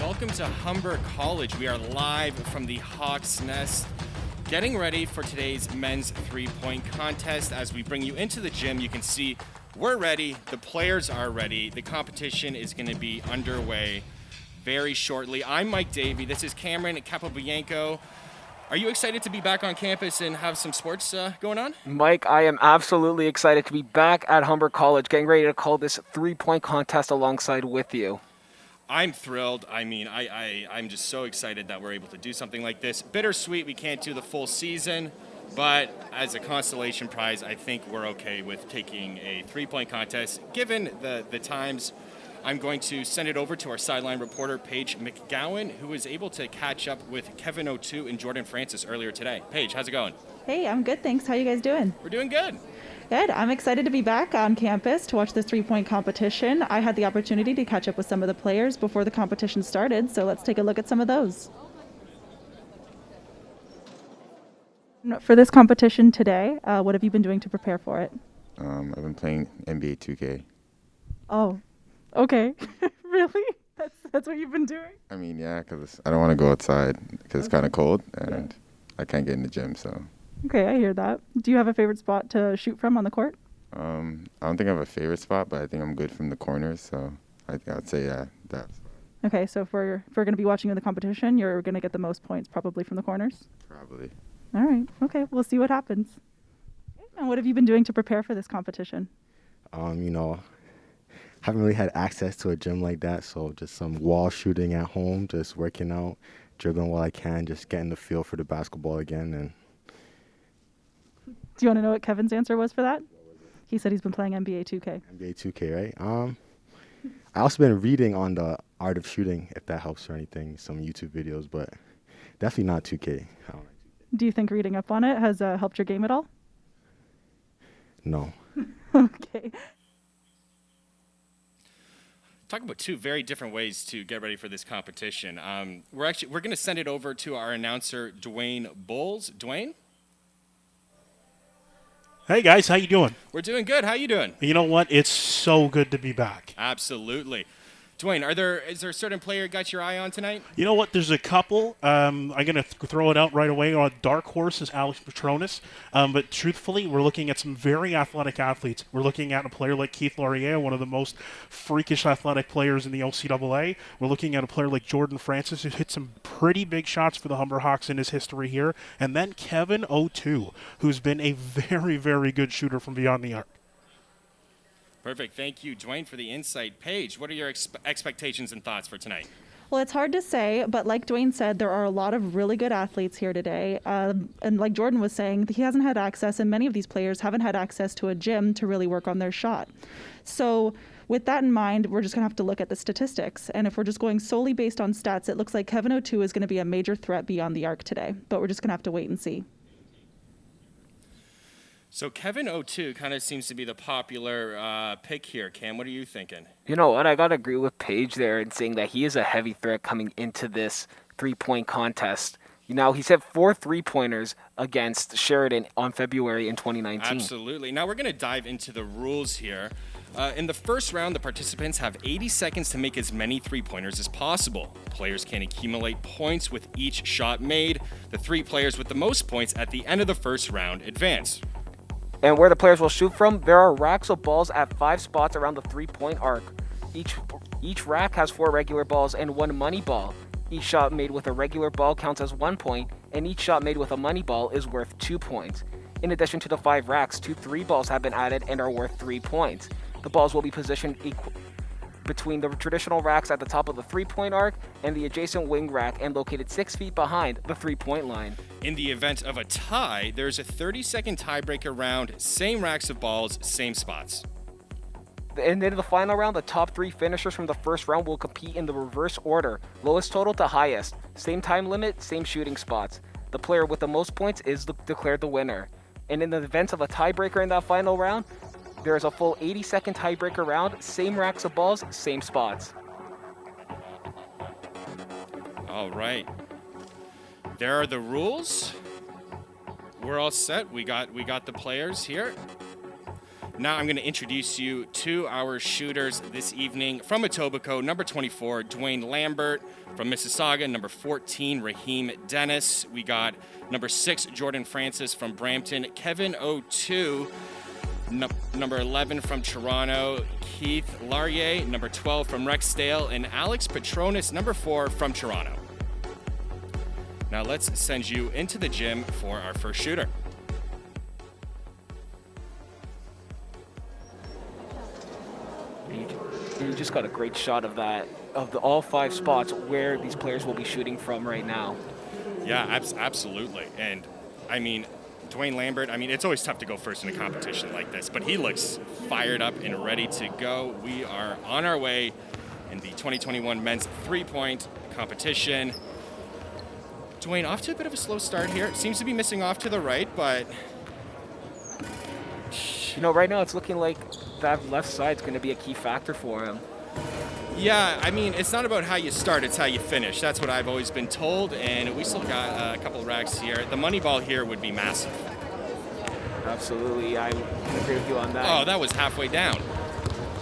Welcome to Humber College. We are live from the Hawk's Nest, getting ready for today's men's three-point contest. As we bring you into the gym, you can see we're ready. The players are ready. The competition is going to be underway very shortly. I'm Mike Davey. This is Cameron Capobianco. Are you excited to be back on campus and have some sports going on? Mike, I am absolutely excited to be back at Humber College, getting ready to call this three-point contest alongside with you. I'm thrilled. I mean, I'm just so excited that we're able to do something like this. Bittersweet, we can't do the full season, but as a consolation prize, I think we're okay with taking a three-point contest. Given the times, I'm going to send it over to our sideline reporter, Paige McGowan, who was able to catch up with Kevin O2 and Jordan Francis earlier today. Paige, how's it going? Hey, I'm good, thanks. How you guys doing? We're doing good. Good. I'm excited to be back on campus to watch this three-point competition. I had the opportunity to catch up with some of the players before the competition started, so let's take a look at some of those. For this competition today, what have you been doing to prepare for it? I've been playing NBA 2K. Oh, okay. Really? That's what you've been doing? I mean, yeah, because I don't want to go outside because it's kind of cold and I can't get in the gym, so. Okay, I hear that. Do you have a favorite spot to shoot from on the court? I don't think I have a favorite spot, but I think I'm good from the corners, so I think I'd say that. Okay, so if we're going to be watching in the competition, you're going to get the most points probably from the corners? Probably. All right. Okay, we'll see what happens. And what have you been doing to prepare for this competition? Haven't really had access to a gym like that, so just some wall shooting at home, just working out, dribbling while I can, just getting the feel for the basketball again. And do you want to know what Kevin's answer was for that? He said he's been playing NBA 2K. NBA 2K, right? I also been reading on the art of shooting, if that helps or anything, some YouTube videos, but definitely not 2K. Do you think reading up on it has helped your game at all? No. Okay. Talk about two very different ways to get ready for this competition. We're going to send it over to our announcer, Dwayne Bowles. Dwayne? Hey guys, how you doing? We're doing good. How you doing? You know what? It's so good to be back. Absolutely. Dwayne, is there a certain player you got your eye on tonight? You know what? There's a couple. I'm going to throw it out right away. Our dark horse is Alex Petronas. But truthfully, we're looking at some very athletic athletes. We're looking at a player like Keith Laurier, one of the most freakish athletic players in the OCAA. We're looking at a player like Jordan Francis, who hit some pretty big shots for the Humber Hawks in his history here. And then Kevin O2, who's been a very, very good shooter from beyond the arc. Perfect. Thank you, Dwayne, for the insight. Paige, what are your expectations and thoughts for tonight? Well, it's hard to say, but like Dwayne said, there are a lot of really good athletes here today. And like Jordan was saying, he hasn't had access, and many of these players haven't had access to a gym to really work on their shot. So with that in mind, we're just going to have to look at the statistics. And if we're just going solely based on stats, it looks like Kevin O2 is going to be a major threat beyond the arc today. But we're just going to have to wait and see. So Kevin O2 kind of seems to be the popular pick here. Cam, what are you thinking? You know what? I got to agree with Paige there in saying that he is a heavy threat coming into this three-point contest. You know, he's hit 4 3-pointers against Sheridan on February in 2019. Absolutely. Now we're going to dive into the rules here. In the first round, the participants have 80 seconds to make as many three-pointers as possible. Players can accumulate points with each shot made. The 3 players with the most points at the end of the first round advance. And where the players will shoot from, there are racks of balls at 5 spots around the three-point arc. Each rack has 4 regular balls and 1 money ball. Each shot made with a regular ball counts as 1 point, and each shot made with a money ball is worth 2 points. In addition to the 5 racks, 2 3-balls have been added and are worth 3 points. The balls will be positioned between the traditional racks at the top of the three-point arc and the adjacent wing rack, and located 6 feet behind the three-point line. In the event of a tie, there's a 30-second tiebreaker round, same racks of balls, same spots. And in the final round, the top 3 finishers from the first round will compete in the reverse order, lowest total to highest. Same time limit, same shooting spots. The player with the most points is declared the winner. And in the event of a tiebreaker in that final round, there is a full 80-second tiebreaker round, same racks of balls, same spots. All right. There are the rules. We're all set. We got the players here. Now I'm going to introduce you to our shooters this evening. From Etobicoke, number 24, Dwayne Lambert. From Mississauga, number 14, Raheem Dennis. We got number 6, Jordan Francis from Brampton. Kevin O2, number 11 from Toronto. Keith Laurier, number 12 from Rexdale. And Alex Petronis, number 4 from Toronto. Now let's send you into the gym for our first shooter. You just got a great shot of that, of all 5 spots where these players will be shooting from right now. Yeah, absolutely. And I mean, Dwayne Lambert, I mean, it's always tough to go first in a competition like this, but he looks fired up and ready to go. We are on our way in the 2021 men's 3-point competition. Dwayne, off to a bit of a slow start here. Seems to be missing off to the right, but... You know, right now it's looking like that left side's going to be a key factor for him. Yeah, I mean, it's not about how you start, it's how you finish. That's what I've always been told, and we still got a couple of racks here. The money ball here would be massive. Absolutely, I agree with you on that. Oh, that was halfway down.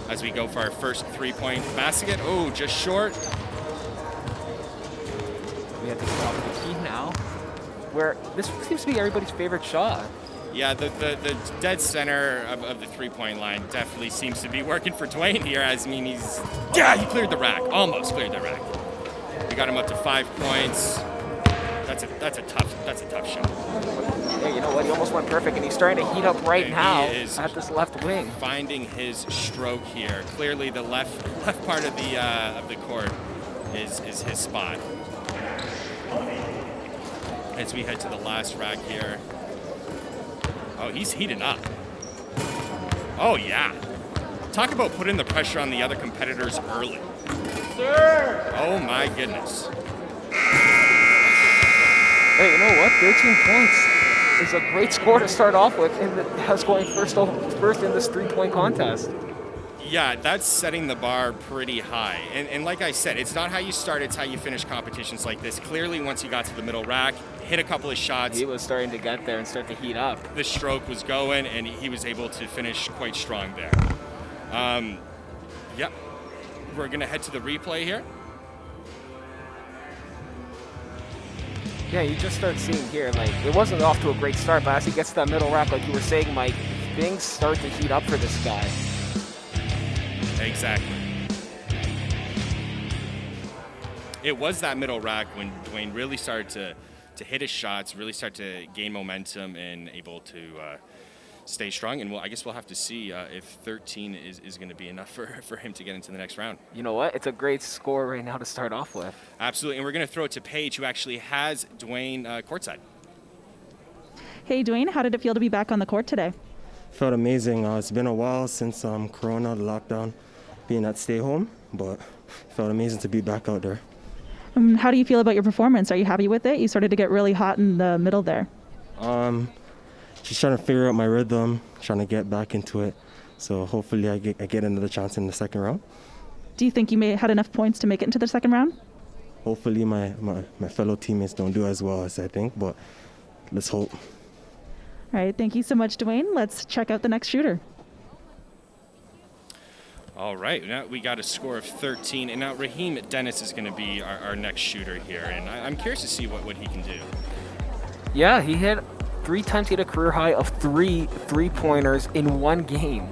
As we go for our first 3-point basket. Oh, just short. We have to stop the key now, where this seems to be everybody's favorite shot. Yeah, the dead center of the 3-point line definitely seems to be working for Dwayne here. As I mean, he cleared the rack, almost cleared the rack. We got him up to 5 points. That's a tough shot. Hey, you know what? He almost went perfect, and he's starting to heat up right now at this left wing. Finding his stroke here. Clearly, the left part of the court is his spot. As we head to the last rack here. Oh, he's heating up. Oh, yeah. Talk about putting the pressure on the other competitors early. Sir! Oh, my goodness. Hey, you know what? 13 points is a great score to start off with, and that's going first in this 3-point contest. Yeah, that's setting the bar pretty high. And like I said, it's not how you start, it's how you finish competitions like this. Clearly, once he got to the middle rack, hit a couple of shots. He was starting to get there and start to heat up. The stroke was going, and he was able to finish quite strong there. Yep. We're going to head to the replay here. Yeah, you just start seeing here, like, it wasn't off to a great start, but as he gets to that middle rack, like you were saying, Mike, things start to heat up for this guy. Exactly. It was that middle rack when Dwayne really started to hit his shots, really start to gain momentum and able to stay strong. And I guess we'll have to see if 13 is going to be enough for him to get into the next round. You know what? It's a great score right now to start off with. Absolutely. And we're going to throw it to Paige, who actually has Dwayne courtside. Hey, Dwayne, how did it feel to be back on the court today? Felt amazing. It's been a while since Corona, the lockdown, being at stay home, but felt amazing to be back out there. How do you feel about your performance? Are you happy with it? You started to get really hot in the middle there. Just trying to figure out my rhythm, trying to get back into it. So hopefully I get another chance in the second round. Do you think you had enough points to make it into the second round? Hopefully my fellow teammates don't do as well as I think, but let's hope. All right, thank you so much, Dwayne. Let's check out the next shooter. All right, now we got a score of 13, and now Raheem Dennis is going to be our next shooter here, and I'm curious to see what he can do. Yeah, he hit 3 times, he had a career high of 3 3-pointers in one game.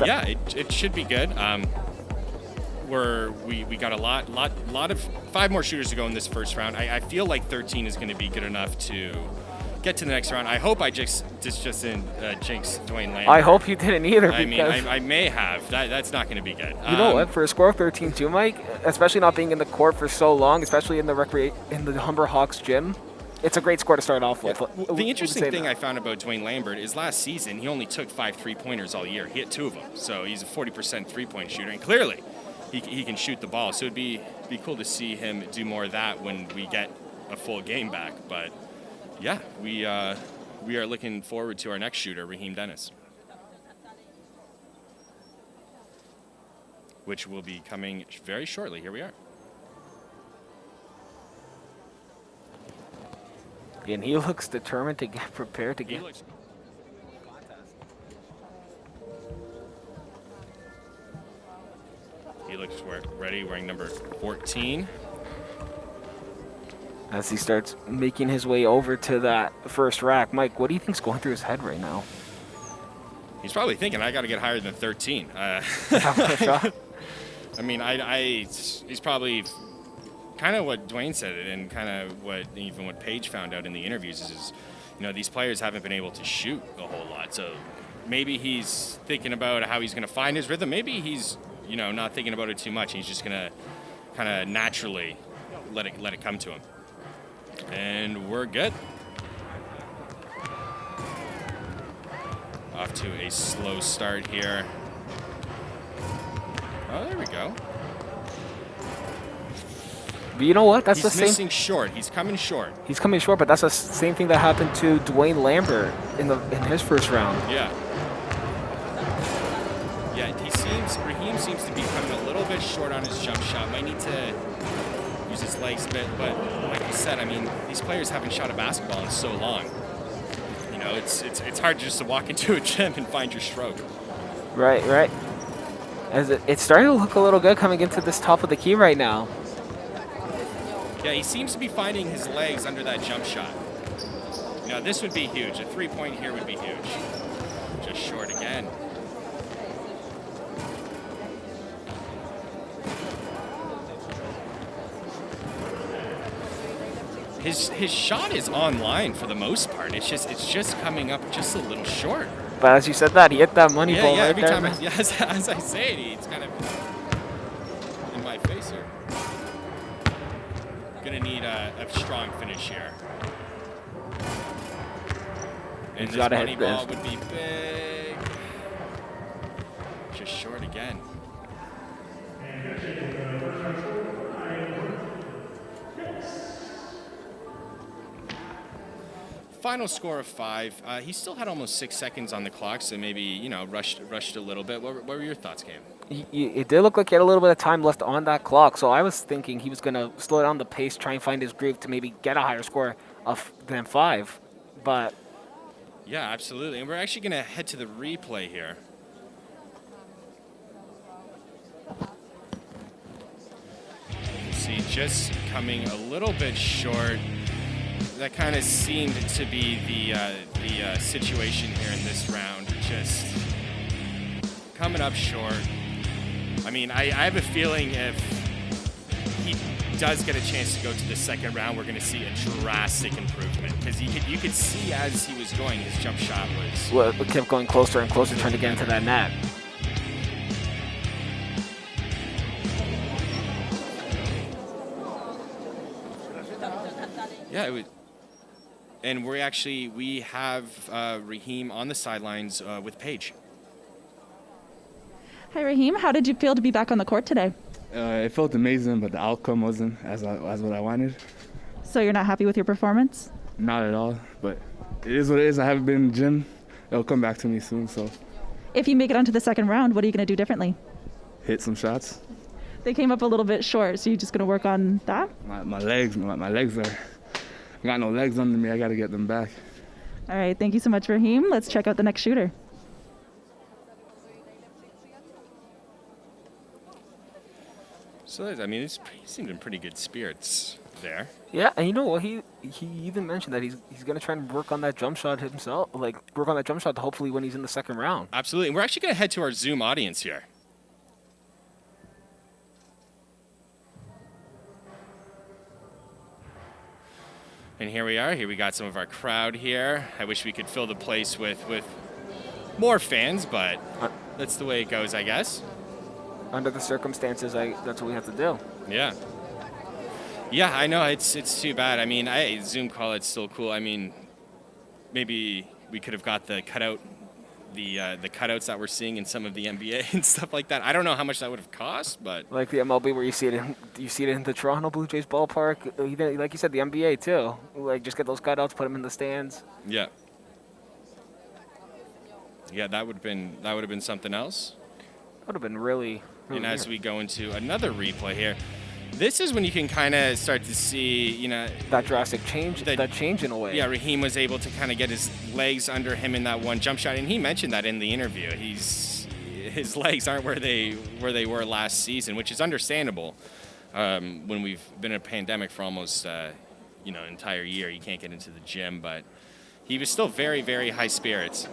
Yeah, it should be good. We got a lot of 5 more shooters to go in this first round. I feel like 13 is going to be good enough to get to the next round. I hope I just didn't jinx Dwayne Lambert. I hope you didn't either. I mean, I may have. That's not going to be good. You know what? For a score of 13 too, Mike, especially not being in the court for so long, especially in the Humber Hawks gym, it's a great score to start off with. Well, the interesting thing I found about Dwayne Lambert is last season he only took 5 3-pointers all year. He hit 2 of them, so he's a 40% 3-point shooter, and clearly he can shoot the ball. So it'd be cool to see him do more of that when we get a full game back. But yeah, we are looking forward to our next shooter, Raheem Dennis, which will be coming very shortly. Here we are. And he looks determined to get prepared to get. Just ready, wearing number 14. As he starts making his way over to that first rack. Mike, what do you think's going through his head right now? He's probably thinking, I got to get higher than 13. I mean, he's probably kind of what Dwayne said, and kind of what Paige found out in the interviews is, these players haven't been able to shoot a whole lot. So maybe he's thinking about how he's going to find his rhythm. Maybe he's, not thinking about it too much. He's just going to kind of naturally let it come to him. And we're good. Off to a slow start here. Oh, there we go. But you know what? That's He's the same. missing short. He's coming short. He's coming short, but that's the same thing that happened to Dwayne Lambert in his first round. Yeah. Yeah, Raheem seems to be coming a little bit short on his jump shot. Might need to use his legs a bit, but like you said, I mean, these players haven't shot a basketball in so long. It's hard just to walk into a gym and find your stroke. Right. As it's starting to look a little good coming into this top of the key right now. Yeah, he seems to be finding his legs under that jump shot. This would be huge. A 3-point here would be huge. Just short again. His shot is online for the most part. It's just coming up just a little short. But as you said that, he hit that money ball right every there. time as I say it, it's kind of in my face here. Gonna need a strong finish here. And He's this gotta money hit ball this. would be big. Just short again. Final score of 5. He still had almost 6 seconds on the clock, so maybe rushed a little bit. What were your thoughts, Cam? It did look like he had a little bit of time left on that clock, so I was thinking he was going to slow down the pace, try and find his groove to maybe get a higher score than 5. But yeah, absolutely. And we're actually going to head to the replay here. You see, just coming a little bit short. That kind of seemed to be the situation here in this round. Just coming up short. I mean, I have a feeling if he does get a chance to go to the second round, we're going to see a drastic improvement. Because you could see as he was going, his jump shot was... well, it kept going closer and closer, trying to get into that net. Yeah, it was... And we have Raheem on the sidelines with Paige. Hi, Raheem. How did you feel to be back on the court today? It felt amazing, but the outcome wasn't as what I wanted. So you're not happy with your performance? Not at all, but it is what it is. I haven't been in the gym. It'll come back to me soon, so If you make it onto the second round, what are you going to do differently? hit some shots. They came up a little bit short, so you're just going to work on that? My legs are... I got no legs under me. I got to get them back. All right. Thank you so much, Raheem. Let's check out the next shooter. So, I mean, he seemed in pretty good spirits there. Yeah, and you know what? He even mentioned that he's going to try and work on that jump shot himself, work on that jump shot to hopefully when he's in the second round. Absolutely. And we're actually going to head to our Zoom audience here. And here we are. Here we got some of our crowd here. I wish we could fill the place with more fans, but that's the way it goes, I guess. Under the circumstances, that's what we have to do. Yeah. Yeah, I know. It's too bad. I mean, Zoom call, it's still cool. I mean, maybe we could have got the cutout, the cutouts that we're seeing in some of the NBA and stuff like that. I don't know how much that would have cost, but Like the MLB, where you see it in the Toronto Blue Jays ballpark. Like you said, the NBA too. Like just get those cutouts, put them in the stands. yeah. Yeah, that would have been something else. That would have been really And as weird. we go into another replay here, this is when you can kind of start to see, That drastic change, that change in a way. yeah, Raheem was able to kind of get his legs under him in that one jump shot, and he mentioned that in the interview. his legs aren't where they were last season, which is understandable. When we've been in a pandemic for almost an entire year, you can't get into the gym, but he was still very, very high spirits.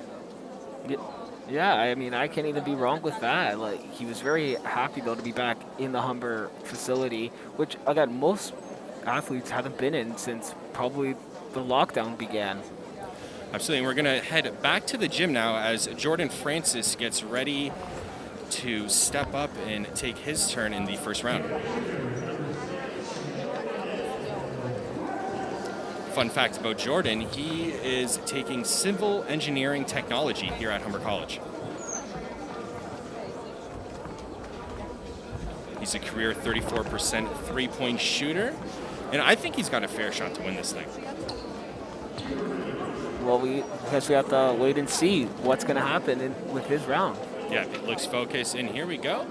Yeah, I mean, I can't even be wrong with that. Like, he was very happy, though, to be back in the Humber facility, which, again, most athletes haven't been in since probably the lockdown began. Absolutely, and we're going to head back to the gym now as Jordan Francis gets ready to step up and take his turn in the first round. Fun fact about Jordan, he is taking civil engineering technology here at Humber College. He's a career 34% three-point shooter, and I think he's got a fair shot to win this thing. Well, I guess we have to wait and see what's going to happen with his round. Yeah, it looks focused, and here we go.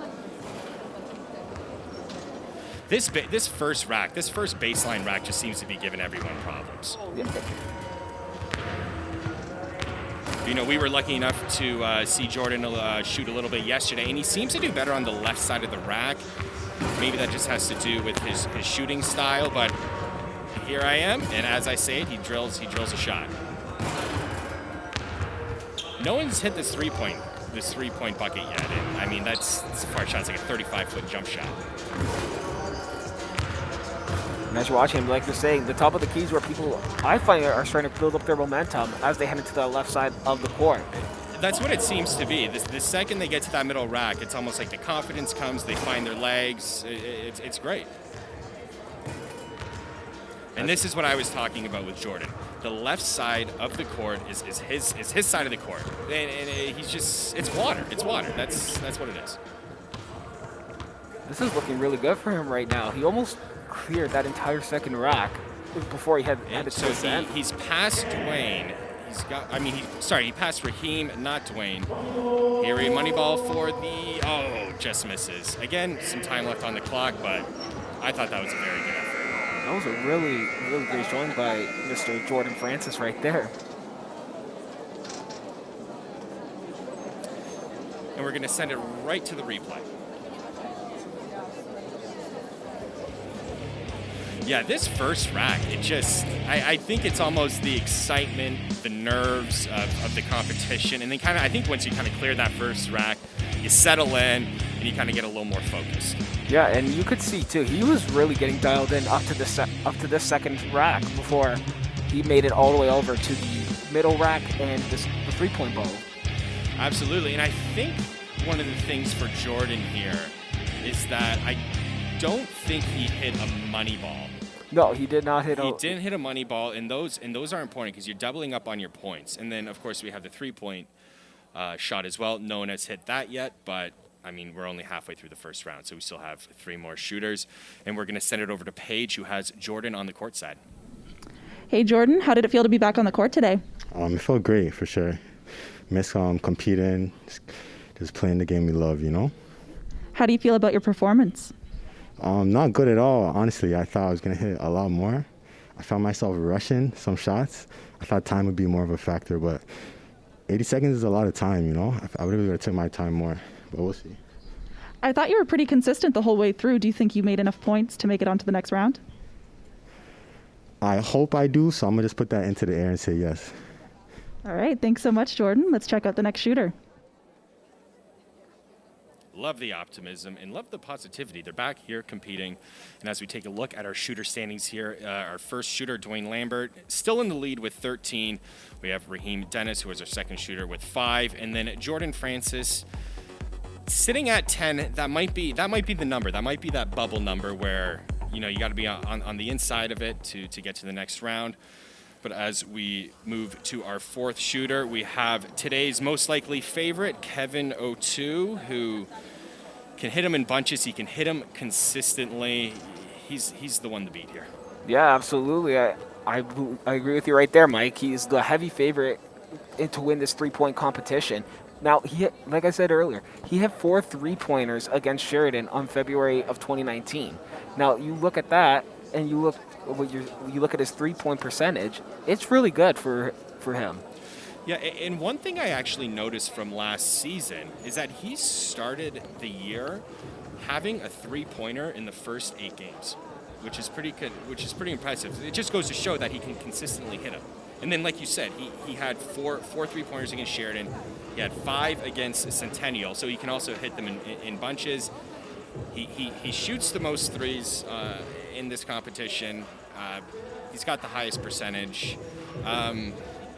This first baseline rack just seems to be giving everyone problems. Yeah. We were lucky enough to see Jordan shoot a little bit yesterday, and he seems to do better on the left side of the rack. Maybe that just has to do with his shooting style, but here I am, and as I say it, he drills a shot. No one's hit this three-point bucket yet, and I mean, that's a far shot. It's like a 35-foot jump shot. And as you're watching him, like you're saying, the top of the keys where people, I find, are starting to build up their momentum as they head into the left side of the court. That's what it seems to be. The second they get to that middle rack, it's almost like the confidence comes, they find their legs. It's great. And this is what I was talking about with Jordan. The left side of the court is his side of the court. And he's just, it's water. It's water. That's what it is. This is looking really good for him right now. He almost cleared that entire second rack before he had to so he's passed Dwayne. He passed Raheem, not Dwayne. Here he moneyball for just misses. Again, some time left on the clock, but I thought that was a very good effort. That was a really, really great showing by Mr. Jordan Francis right there. And we're going to send it right to the replay. Yeah, this first rack, I think it's almost the excitement, the nerves of the competition. And then I think once you kind of clear that first rack, you settle in and you kind of get a little more focused. Yeah, and you could see too, he was really getting dialed in up to this second rack before he made it all the way over to the middle rack and the three-point bowl. Absolutely, and I think one of the things for Jordan here is that I don't think he hit a money ball. No, he did not hit. He didn't hit a money ball, and those are important because you're doubling up on your points. And then, of course, we have the three-point shot as well. No one has hit that yet, but I mean, we're only halfway through the first round, so we still have 3 more shooters. And we're going to send it over to Paige, who has Jordan on the court side. Hey, Jordan, how did it feel to be back on the court today? It felt great, for sure. Miss competing, just playing the game we love, How do you feel about your performance? Not good at all, honestly. I thought I was going to hit a lot more. I found myself rushing some shots. I thought time would be more of a factor, but 80 seconds is a lot of time, I would have took my time more, but we'll see. I thought you were pretty consistent the whole way through. Do you think you made enough points to make it on to the next round? I hope I do, so I'm going to just put that into the air and say yes. All right, thanks so much, Jordan. Let's check out the next shooter. Love the optimism and love the positivity. They're back here competing. And as we take a look at our shooter standings here, our first shooter, Dwayne Lambert, still in the lead with 13. We have Raheem Dennis, who is our second shooter, with 5. And then Jordan Francis sitting at 10. That might be the number. That might be that bubble number where, you got to be on the inside of it to get to the next round. But as we move to our fourth shooter, we have today's most likely favorite, Kevin O'Toole, who can hit him in bunches. He can hit him consistently. He's the one to beat here. Yeah, absolutely. I agree with you right there, Mike. He's the heavy favorite to win this three-point competition. Now, like I said earlier, he had 4 3-pointers against Sheridan on February of 2019. Now, you look at that, and you look at his three-point percentage. It's really good for him. Yeah, and one thing I actually noticed from last season is that he started the year having a three-pointer in the first 8 games, which is pretty good, which is pretty impressive. It just goes to show that he can consistently hit them. And then, like you said, he had four three-pointers against Sheridan. He had 5 against Centennial, so he can also hit them in bunches. He shoots the most threes in this competition. He's got the highest percentage.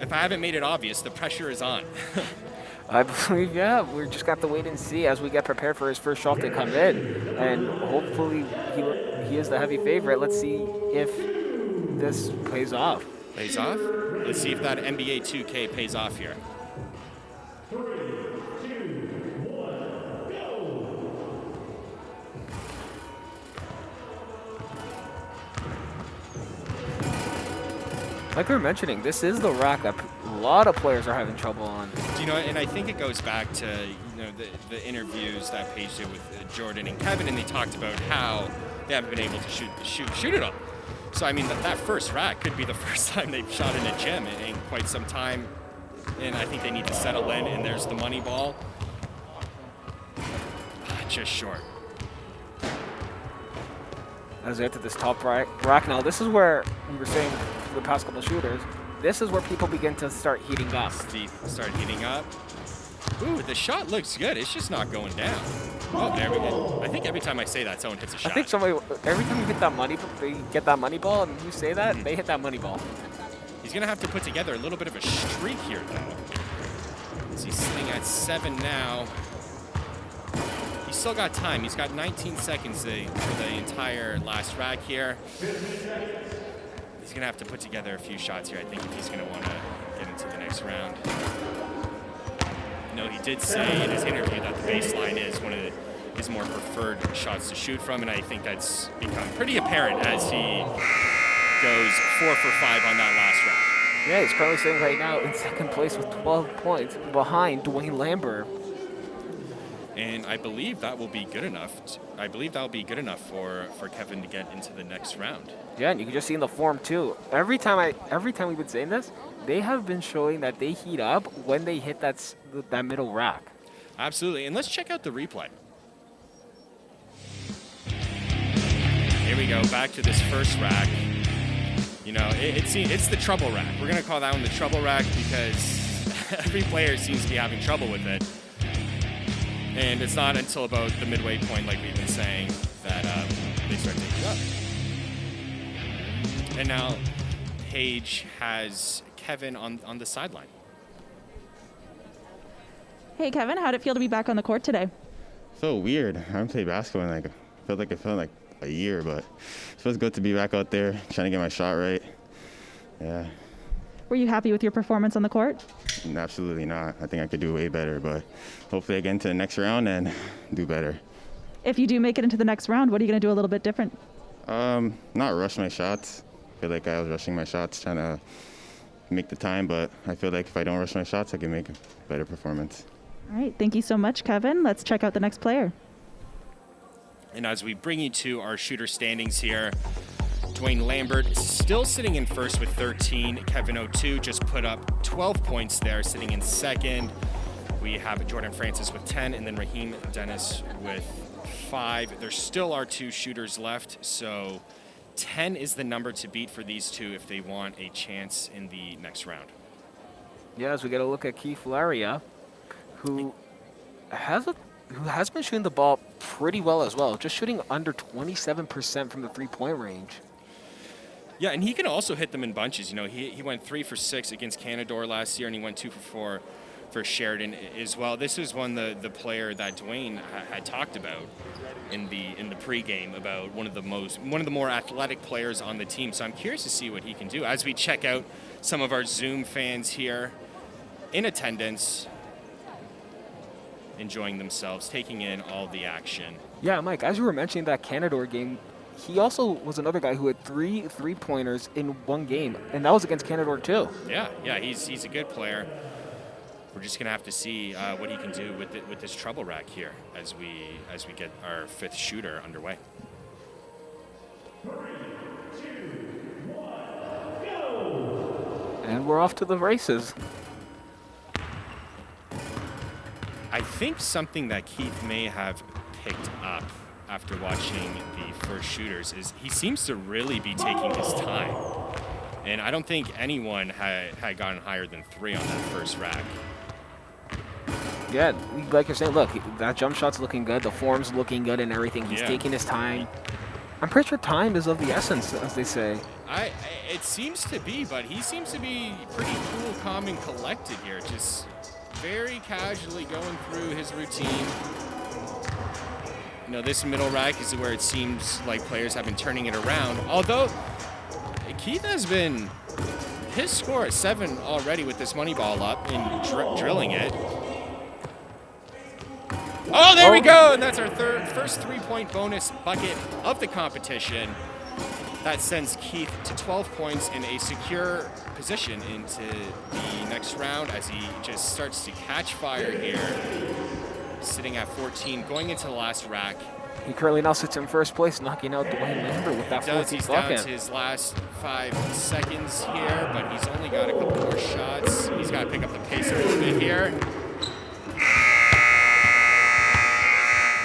If I haven't made it obvious, the pressure is on. I believe, yeah, we're just got to wait and see as we get prepared for his first shot to come in. And hopefully he is the heavy favorite. Let's see if this pays off. Pays off? Let's see if that NBA 2K pays off here. Like we were mentioning, this is the rack that a lot of players are having trouble on. You know, and I think it goes back to the interviews that Paige did with Jordan and Kevin, and they talked about how they haven't been able to shoot it all. So I mean, that first rack could be the first time they've shot in a gym in quite some time, and I think they need to settle in. And there's the money ball, just short. As we enter this top rack now, this is where we were saying for the past couple shooters, this is where people begin to start heating up. Start heating up. Ooh, the shot looks good. It's just not going down. Oh, there we go. I think every time I say that, someone hits a shot. I think every time you hit that they get that money ball, and you say that, they hit that money ball. He's going to have to put together a little bit of a streak here, though. As he's sitting at 7 now. He's still got time. He's got 19 seconds for the entire last rack here. He's going to have to put together a few shots here, I think, if he's going to want to get into the next round. No, he did say in his interview that the baseline is one of his more preferred shots to shoot from, and I think that's become pretty apparent as he goes 4 for 5 on that last round. Yeah, he's currently sitting right now in second place with 12 points behind Dwayne Lambert. And I believe that will be good enough. I believe that will be good enough for Kevin to get into the next round. Yeah, and you can just see in the form too. Every time we've been saying this, they have been showing that they heat up when they hit that middle rack. Absolutely, and let's check out the replay. Here we go, back to this first rack. You know, it's the trouble rack. We're gonna call that one the trouble rack because every player seems to be having trouble with it. And it's not until about the midway point, like we've been saying, that they start taking up. And now Paige has Kevin on the sideline. Hey, Kevin, how'd it feel to be back on the court today? So weird. I haven't played basketball in it felt like a year, but it feels good to be back out there trying to get my shot right. Yeah. Were you happy with your performance on the court? Absolutely not. I think I could do way better, but hopefully I get into the next round and do better. If you do make it into the next round, what are you going to do a little bit different? Not rush my shots. I feel like I was rushing my shots trying to make the time, but I feel like if I don't rush my shots, I can make a better performance. All right. Thank you so much, Kevin. Let's check out the next player. And as we bring you to our shooter standings here, Dwayne Lambert still sitting in first with 13. Kevin O2 just put up 12 points there, sitting in second. We have Jordan Francis with 10, and then Raheem Dennis with 5. There still are 2 shooters left, so 10 is the number to beat for these two if they want a chance in the next round. Yeah, as we get a look at Keith Laria, who has been shooting the ball pretty well as well, just shooting under 27% from the three-point range. Yeah, and he can also hit them in bunches. You know, he went 3 for 6 against Canadore last year, and he went 2 for 4 for Sheridan as well. This is the player that Dwayne had talked about in the pregame about one of the more athletic players on the team. So I'm curious to see what he can do as we check out some of our Zoom fans here in attendance, enjoying themselves, taking in all the action. Yeah, Mike, as you were mentioning that Canadore game, he also was another guy who had 3 3-pointers in one game, and that was against Canadore too. Yeah, he's a good player. We're just gonna have to see what he can do with this trouble rack here as we get our 5th shooter underway. 3, 2, 1, go! And we're off to the races. think something that Keith may have picked up after watching the first shooters is he seems to really be taking his time. And I don't think anyone had gotten higher than 3 on that first rack. Yeah, like you're saying, look, that jump shot's looking good, the form's looking good and everything. He's taking his time. I'm pretty sure time is of the essence, as they say. It seems to be, but he seems to be pretty cool, calm, and collected here. Just very casually going through his routine. You know, this middle rack is where it seems like players have been turning it around. Although, Keith has been, his score is 7 already with this money ball up and drilling it. Oh, there we go! And that's our first 3-point bonus bucket of the competition. That sends Keith to 12 points in a secure position into the next round as he just starts to catch fire here. Sitting at 14, going into the last rack. He currently now sits in first place, knocking out Dwayne Lambert with that 14th He's bucket. down to his last 5 seconds here, but he's only got a couple more shots. He's got to pick up the pace a little bit here.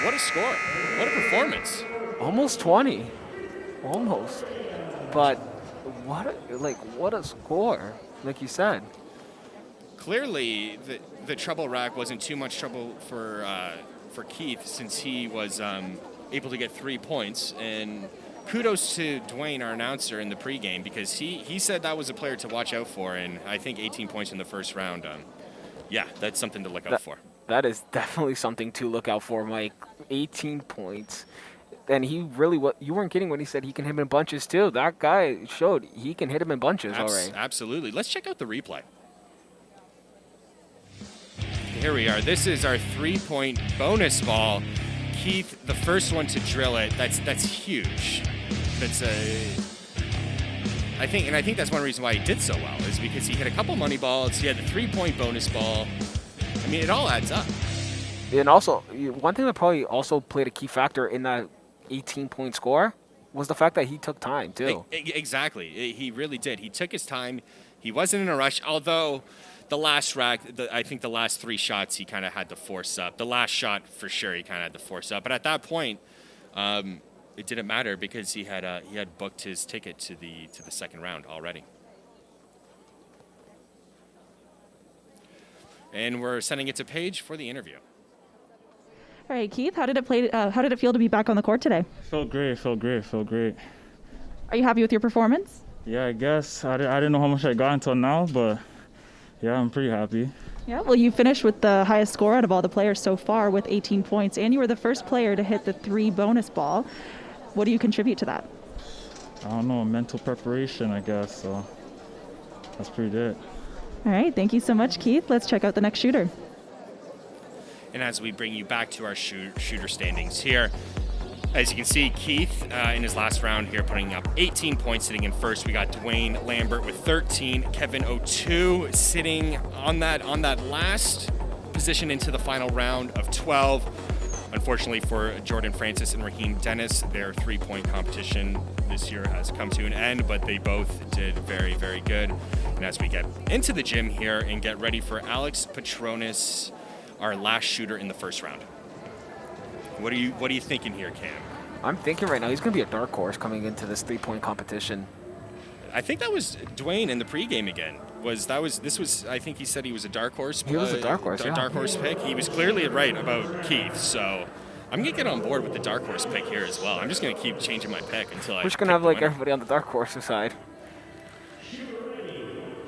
What a score. What a performance. Almost 20. Almost. But what a score, like you said. Clearly, the treble rack wasn't too much trouble for Keith since he was able to get 3 points. And kudos to Dwayne, our announcer, in the pregame, because he said that was a player to watch out for, and I think 18 points in the first round. Yeah, that's something to look out for. That is definitely something to look out for, Mike. 18 points. And he really, you weren't kidding when he said he can hit him in bunches, too. That guy showed he can hit him in bunches already. Absolutely. Let's check out the replay. Here we are. This is our 3-point bonus ball. Keith, the first one to drill it. That's huge. I think that's one reason why he did so well, is because he hit a couple money balls. He had the 3-point bonus ball. I mean, it all adds up. And also, one thing that probably also played a key factor in that 18-point score was the fact that he took time, too. Exactly. He really did. He took his time. He wasn't in a rush, although the last rack, I think the last 3 shots he kind of had to force up. The last shot, for sure, he kind of had to force up. But at that point, it didn't matter because he had booked his ticket to the second round already. And we're sending it to Paige for the interview. All right, Keith, how did it feel to be back on the court today? Felt great. Are you happy with your performance? Yeah, I guess. I didn't know how much I got until now, but yeah, I'm pretty happy. Yeah, well, you finished with the highest score out of all the players so far with 18 points, and you were the first player to hit the 3 bonus ball. What do you contribute to that? I don't know, mental preparation, I guess, so that's pretty good. All right, thank you so much, Keith. Let's check out the next shooter. And as we bring you back to our shooter standings here, as you can see, Keith in his last round here putting up 18 points, sitting in first. We got Dwayne Lambert with 13, Kevin O'Toole sitting on that last position into the final round of 12. Unfortunately for Jordan Francis and Raheem Dennis, their 3-point competition this year has come to an end, but they both did very, very good. And as we get into the gym here and get ready for Alex Petronis, our last shooter in the first round. What are you thinking here, Cam? I'm thinking right now he's going to be a dark horse coming into this 3-point competition. I think that was Dwayne in the pregame again. I think he said he was a dark horse. He was a dark horse, yeah. Dark horse pick. He was clearly right about Keith, so I'm going to get on board with the dark horse pick here as well. I'm just going to keep changing my pick until We're just going to have everybody on the dark horse side.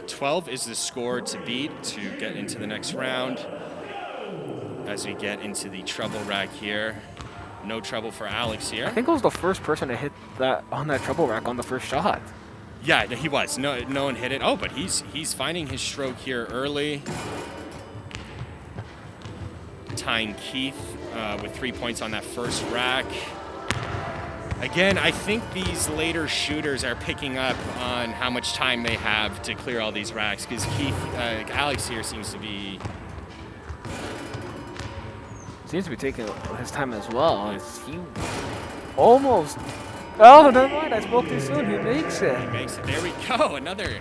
12 is the score to beat to get into the next round. As we get into the treble rack here. No trouble for Alex here. I think I was the first person to hit that on that treble rack on the first shot. Yeah, he was. No one hit it. Oh, but he's finding his stroke here early. Tying Keith with 3 points on that first rack. Again, I think these later shooters are picking up on how much time they have to clear all these racks, because Alex here seems to be taking his time as well. He almost... Oh, never mind. I spoke too soon. He makes it. He makes it. There we go. Another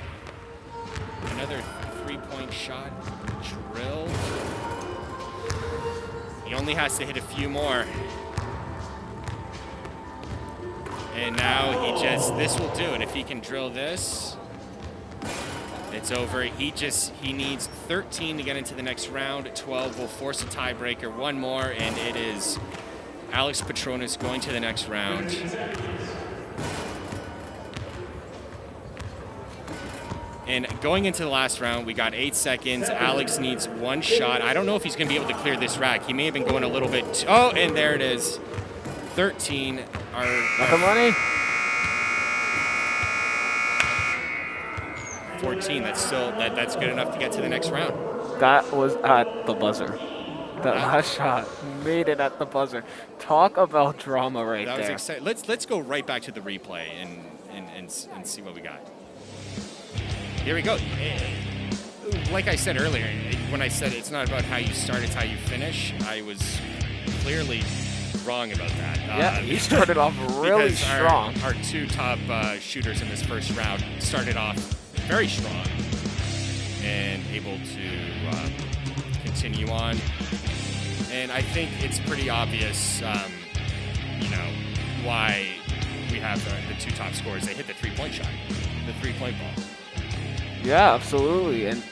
3-point shot drilled. He only has to hit a few more. And now this will do it. If he can drill this, it's over. He needs 13 to get into the next round. 12 will force a tiebreaker. One more, and it is Alex Petronas going to the next round. And going into the last round, we got 8 seconds. Alex needs 1 shot. I don't know if he's going to be able to clear this rack. He may have been going a little bit. Oh, and there it is. 13. Got the money. 14. That's good enough to get to the next round. That was at the buzzer. That last shot made it at the buzzer. Talk about drama right there. That was exciting. Let's go right back to the replay and see what we got. Here we go. Like I said earlier, when I said it's not about how you start, it's how you finish, I was clearly wrong about that. Yeah, he started off really strong. Our 2 top shooters in this first round started off very strong and able to continue on. And I think it's pretty obvious, why we have the 2 top scorers. They hit the 3-point shot, the 3-point ball. Yeah, absolutely. And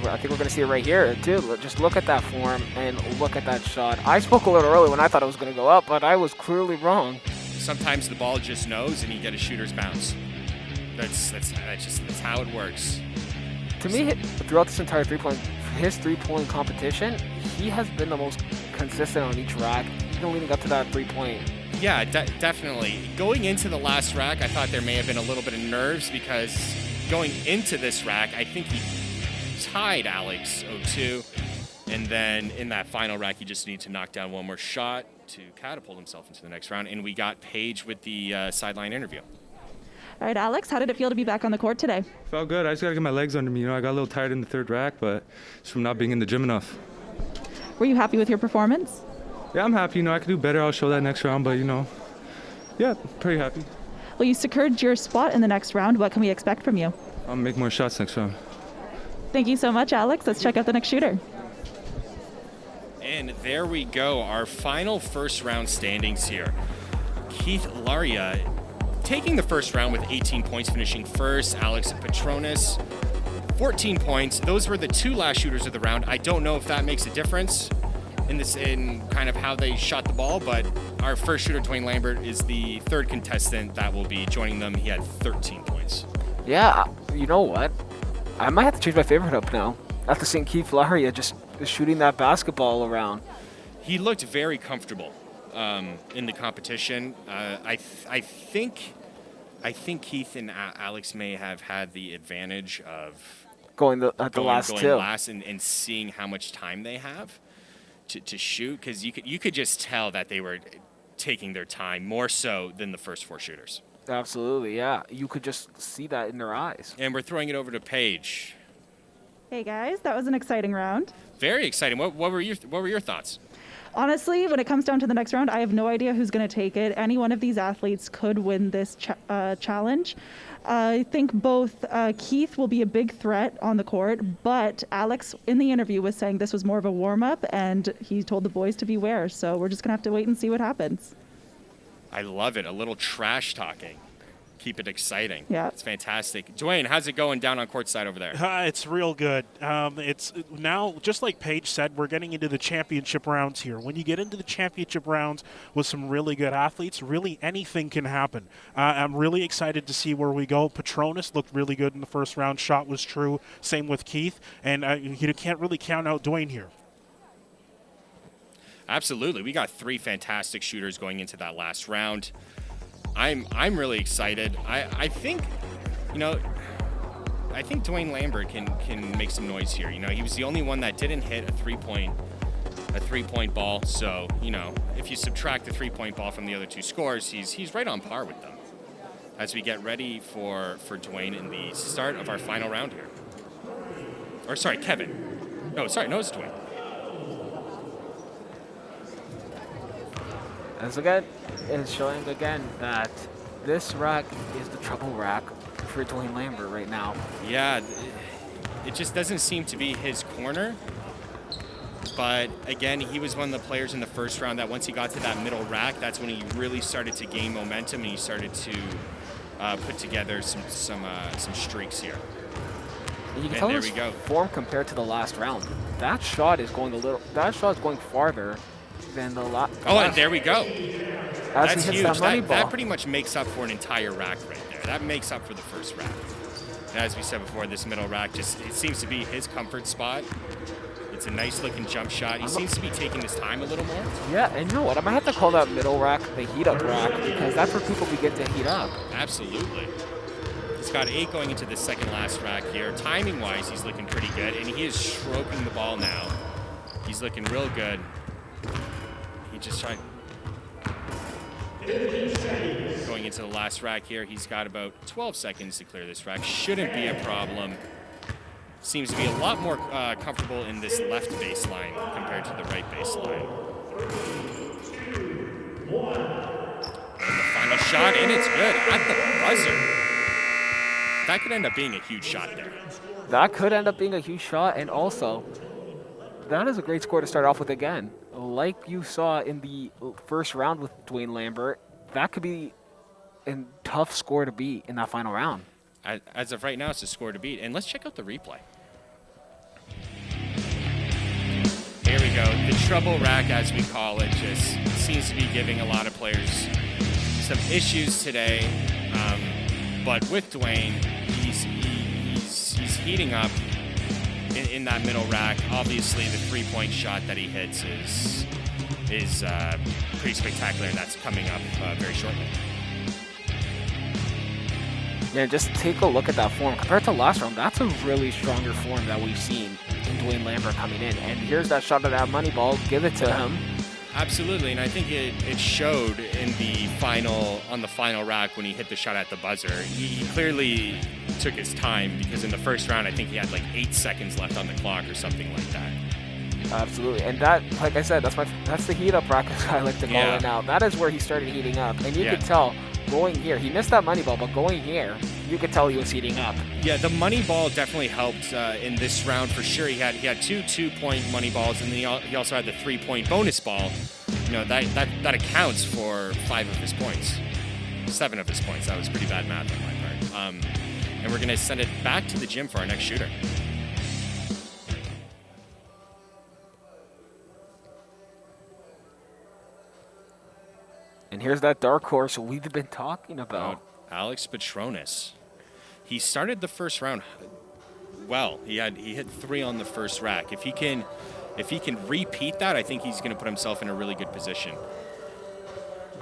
I think we're going to see it right here, too. Just look at that form and look at that shot. I spoke a little early when I thought it was going to go up, but I was clearly wrong. Sometimes the ball just knows and you get a shooter's bounce. That's how it works. To me, throughout this entire his 3-point competition, he has been the most consistent on each rack, even leading up to that 3-point. Yeah, definitely. Going into the last rack, I thought there may have been a little bit of nerves because going into this rack, I think he tied Alex 0-2. And then in that final rack, he just needs to knock down 1 more shot to catapult himself into the next round. And we got Paige with the sideline interview. All right, Alex, how did it feel to be back on the court today? Felt good. I just got to get my legs under me. I got a little tired in the 3rd rack, but it's from not being in the gym enough. Were you happy with your performance? Yeah, I'm happy. I could do better. I'll show that next round, but, yeah, pretty happy. Well, you secured your spot in the next round. What can we expect from you? I'll make more shots next round. Thank you so much, Alex. Let's check out the next shooter. And there we go, our final first round standings here. Keith Laria taking the first round with 18 points, finishing first. Alex Petronas, 14 points. Those were the 2 last shooters of the round. I don't know if that makes a difference in kind of how they shot the ball, but our first shooter, Dwayne Lambert, is the 3rd contestant that will be joining them. He had 13 points. Yeah, you know what? I might have to change my favorite up now. After seeing Keith Laria just shooting that basketball around. He looked very comfortable in the competition. I think Keith and Alex may have had the advantage of going last and seeing how much time they have to shoot, because you could just tell that they were taking their time more so than the first 4 shooters. Absolutely, yeah. You could just see that in their eyes. And we're throwing it over to Paige. Hey guys, that was an exciting round. Very exciting. What were your thoughts? Honestly, when it comes down to the next round, I have no idea who's going to take it. Any one of these athletes could win this challenge. I think both Keith will be a big threat on the court, but Alex in the interview was saying this was more of a warm-up, and he told the boys to beware. So we're just going to have to wait and see what happens. I love it. A little trash talking. Keep it exciting. Yeah. It's fantastic. Dwayne, how's it going down on court side over there? It's real good. It's now, just like Paige said, we're getting into the championship rounds here. When you get into the championship rounds with some really good athletes, really anything can happen. I'm really excited to see where we go. Petronas looked really good in the first round. Shot was true. Same with Keith. And you can't really count out Dwayne here. Absolutely. We got 3 fantastic shooters going into that last round. I'm really excited. I think Dwayne Lambert can make some noise here. He was the only one that didn't hit a 3-point ball. So, if you subtract the 3-point ball from the other 2 scores, he's right on par with them. As we get ready for Dwayne in the start of our final round here. Or sorry, Kevin. No, it's Dwayne. As again, it's showing again that this rack is the trouble rack for Dwayne Lambert right now. Yeah, it just doesn't seem to be his corner. But again, he was one of the players in the first round that once he got to that middle rack, that's when he really started to gain momentum and he started to put together some streaks here. You can tell there his we go. form compared to the last round. That shot is going farther than the last. Oh, and there we go. As That's he hits huge. that money ball. That pretty much makes up for an entire rack right there. That makes up for the first rack. And as we said before, this middle rack it seems to be his comfort spot. It's a nice looking jump shot. He seems to be taking his time a little more. Yeah, and you know what? I might have to call that middle rack the heat up rack because that's where people begin to heat up. Absolutely. He's got 8 going into the second last rack here. Timing wise, he's looking pretty good, and he is stroking the ball now. He's looking real good. He just tried. Going into the last rack here, he's got about 12 seconds to clear this rack. Shouldn't be a problem. Seems to be a lot more comfortable in this left baseline compared to the right baseline. And the final shot, and it's good at the buzzer. That could end up being a huge shot there. That could end up being a huge shot, and also, that is a great score to start off with again. Like you saw in the first round with Dwayne Lambert, that could be a tough score to beat in that final round. As of right now, it's a score to beat. And let's check out the replay. Here we go. The trouble rack, as we call it, just seems to be giving a lot of players some issues today. But with Dwayne, he's heating up in that middle rack. Obviously, the three-point shot that he hits is pretty spectacular, and that's coming up very shortly. Yeah, just take a look at that form. Compared to last round, that's a really stronger form that we've seen in Dwayne Lambert coming in. And here's that shot at that money ball. Give it to him. Absolutely, and I think it showed in the final rack when he hit the shot at the buzzer. He clearly took his time because in the first round, I think he had like 8 seconds left on the clock or something like that. Absolutely, and that, like I said, that's the heat up rack as I like to call it now. That is where he started heating up, and you could tell going here. He missed that money ball, but going here, you could tell he was heating up. Yeah, the money ball definitely helped in this round for sure. He had two 2-point money balls, and then he also had the 3-point bonus ball. You know, that accounts for 5 of his points, 7 of his points. That was pretty bad math on my part. And we're gonna send it back to the gym for our next shooter. And here's that dark horse we've been talking about. Alex Petronis. He started the first round well. He hit 3 on the first rack. If he can repeat that, I think he's going to put himself in a really good position.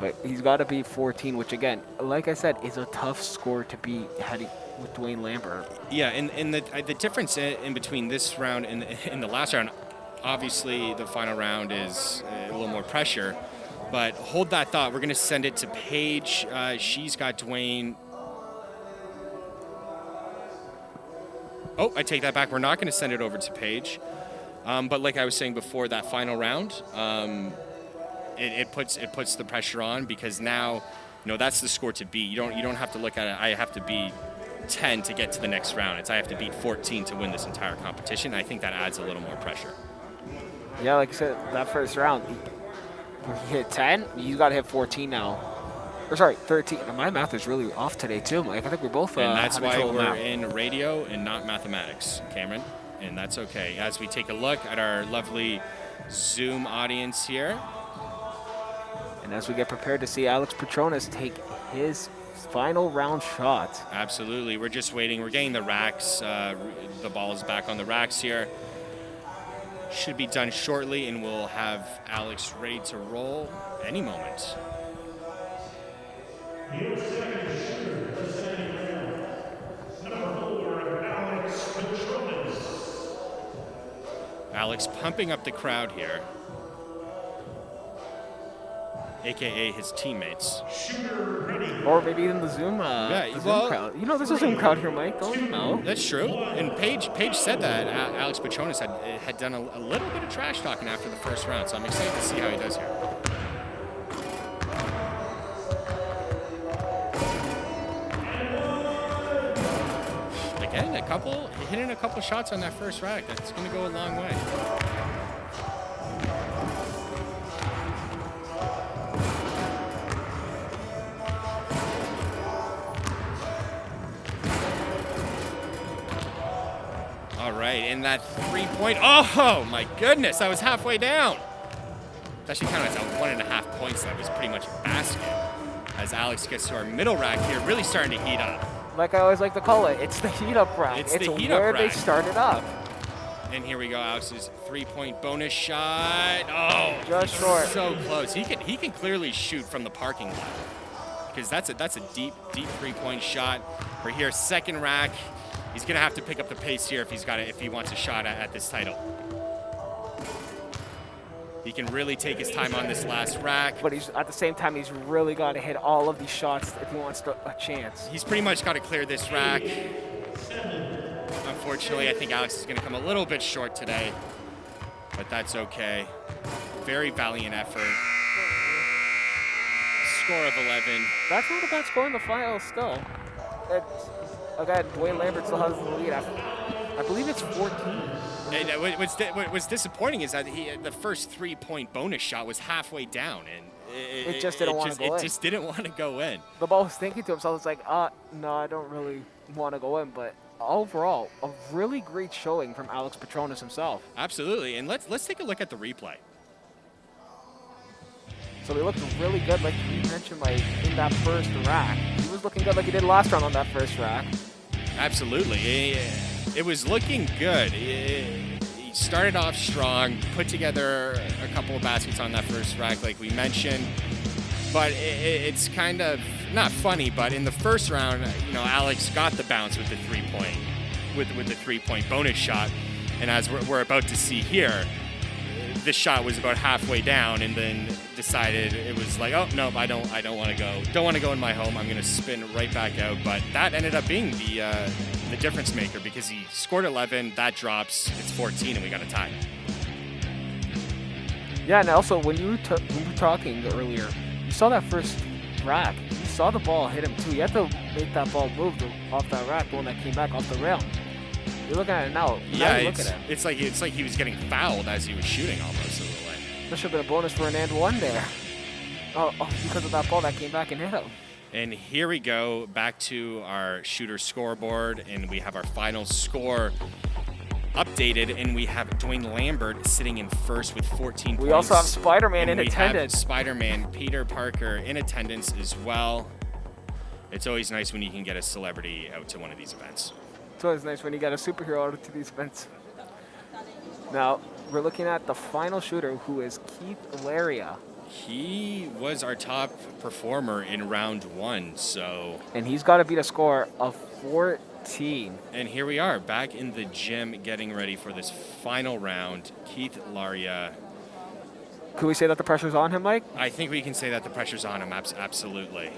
But he's got to be 14, which again, like I said, is a tough score to beat heading with Dwayne Lambert. Yeah, and the difference in between this round and the last round, obviously the final round is a little more pressure. But hold that thought. We're going to send it to Paige. She's got Dwayne. Oh, I take that back. We're not going to send it over to Paige. But like I was saying before, that final round, it puts the pressure on because now, that's the score to beat. You don't have to look at it. I have to beat 10 to get to the next round. I have to beat 14 to win this entire competition. I think that adds a little more pressure. Yeah, like I said, that first round. He hit 10, you got to hit 14 now. Or sorry, 13. Now, my math is really off today, too, Mike. I think we're both and that's why we're in radio and not mathematics, Cameron. And that's okay. As we take a look at our lovely Zoom audience here. And as we get prepared to see Alex Petronis take his final round shot. Absolutely. We're just waiting. We're getting the racks. The ball is back on the racks here. Should be done shortly, and we'll have Alex ready to roll any moment. Alex pumping up the crowd here, aka his teammates. Or maybe even the Zoom, Zoom crowd. There's a Zoom crowd here, Mike. Don't know. That's true. And Paige said that Alex Petronis had done a little bit of trash talking after the first round, so I'm excited to see how he does here. Again, hitting a couple shots on that first rack. That's going to go a long way. right. And that 3-point. Oh, my goodness. That was halfway down. It's actually counted as 1.5 points. That was pretty much a basket. As Alex gets to our middle rack here, really starting to heat up. Like I always like to call it, it's the heat up rack. It's the heat where up they rack. started up. And here we go, Alex's 3-point bonus shot. Oh, just short. So close. He can clearly shoot from the parking lot because that's a deep 3-point shot. We're here, second rack. He's gonna have to pick up the pace here if he wants a shot at this title. He can really take his time on this last rack. But at the same time, he's really got to hit all of these shots if he wants a chance. He's pretty much got to clear this rack. Unfortunately, I think Alex is going to come a little bit short today, but that's okay. Very valiant effort. Score of 11. That's not a bad score in the final still. Again, Dwayne Lambert still has the lead. I believe it's 14. And what's disappointing is that the first 3-point bonus shot was halfway down, and it just didn't want to go in. It just didn't want to go in. The ball was thinking to himself, it's like, no, I don't really want to go in. But overall, a really great showing from Alex Petronas himself. Absolutely, and let's take a look at the replay. So he looked really good, like you mentioned, like in that first rack. He was looking good like he did last round on that first rack. Absolutely. It was looking good. He started off strong, put together a couple of baskets on that first rack like we mentioned. But it's kind of not funny, but in the first round, Alex got the bounce with the 3-point with the 3-point bonus shot. And as we're about to see here, this shot was about halfway down and then decided it was like, oh no, I don't want to go. Don't want to go in my home. I'm going to spin right back out. But that ended up being the difference maker because he scored 11, that drops, it's 14, and we got a tie. Yeah, and also when you were talking earlier, you saw that first rack. You saw the ball hit him too. You had to make that ball move off that rack, the one that came back off the rail. You're looking at it now. Yeah, look at him. It's like he was getting fouled as he was shooting almost a little way. That should have been a bonus for an and one there. Oh, because of that ball that came back and hit him. And here we go back to our shooter scoreboard, and we have our final score updated, and we have Dwayne Lambert sitting in first with 14 points. We also have Spider-Man in attendance. Have Spider-Man Peter Parker in attendance as well. It's always nice when you can get a celebrity out to one of these events. It's always nice when you get a superhero out to these events. Now, we're looking at the final shooter, who is Keith Laria. He was our top performer in round 1, so... And he's got to beat a score of 14. And here we are, back in the gym, getting ready for this final round. Keith Laria. Could we say that the pressure's on him, Mike? I think we can say that the pressure's on him, absolutely.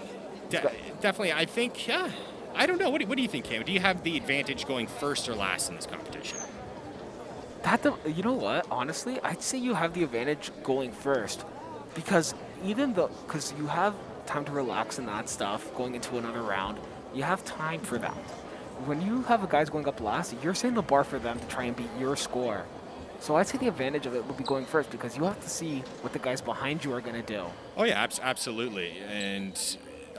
Definitely, I think, yeah. I don't know. What do you think, Cam? Do you have the advantage going first or last in this competition? You know what? Honestly, I'd say you have the advantage going first. Because because you have time to relax and that stuff going into another round, you have time for that. When you have guys going up last, you're setting the bar for them to try and beat your score. So I'd say the advantage of it would be going first because you have to see what the guys behind you are going to do. Oh, yeah, absolutely. And,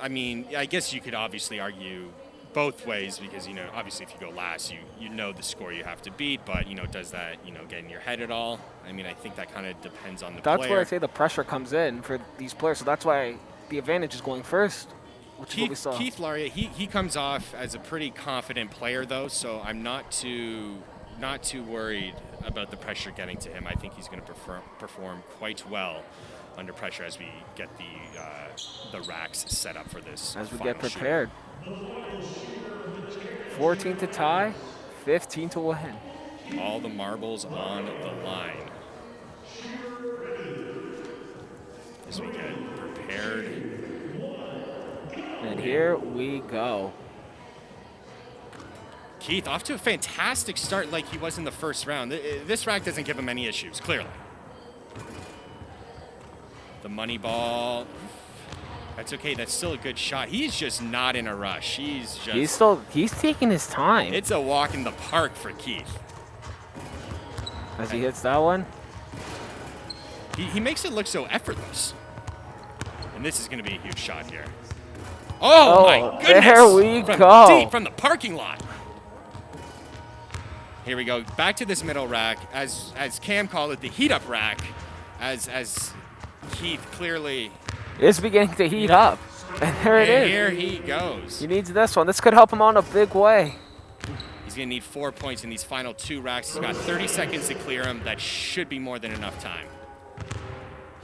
I mean, I guess you could obviously argue both ways because, obviously if you go last, you know the score you have to beat, but, does that, get in your head at all? I mean, I think that kind of depends on the player. That's where I say the pressure comes in for these players, so that's why the advantage is going first, which is what we saw. Keith Laria, he comes off as a pretty confident player, though, so I'm not too worried about the pressure getting to him. I think he's going to perform quite well under pressure as we get the racks set up for this. As we get prepared. 14 to tie, 15 to win. All the marbles on the line. As we get prepared. And here we go. Keith, off to a fantastic start like he was in the first round. This rack doesn't give him any issues, clearly. The money ball. That's okay. That's still a good shot. He's just not in a rush. He's taking his time. It's a walk in the park for Keith. As he hits that one. He makes it look so effortless. And this is going to be a huge shot here. Oh my goodness! There we go. Deep from the parking lot. Here we go. Back to this middle rack. As Cam called it, the heat-up rack. As Keith clearly is beginning to heat up. And there it is. Here he goes. He needs this one. This could help him on a big way. He's going to need 4 points in these final 2 racks. He's got 30 seconds to clear them. That should be more than enough time.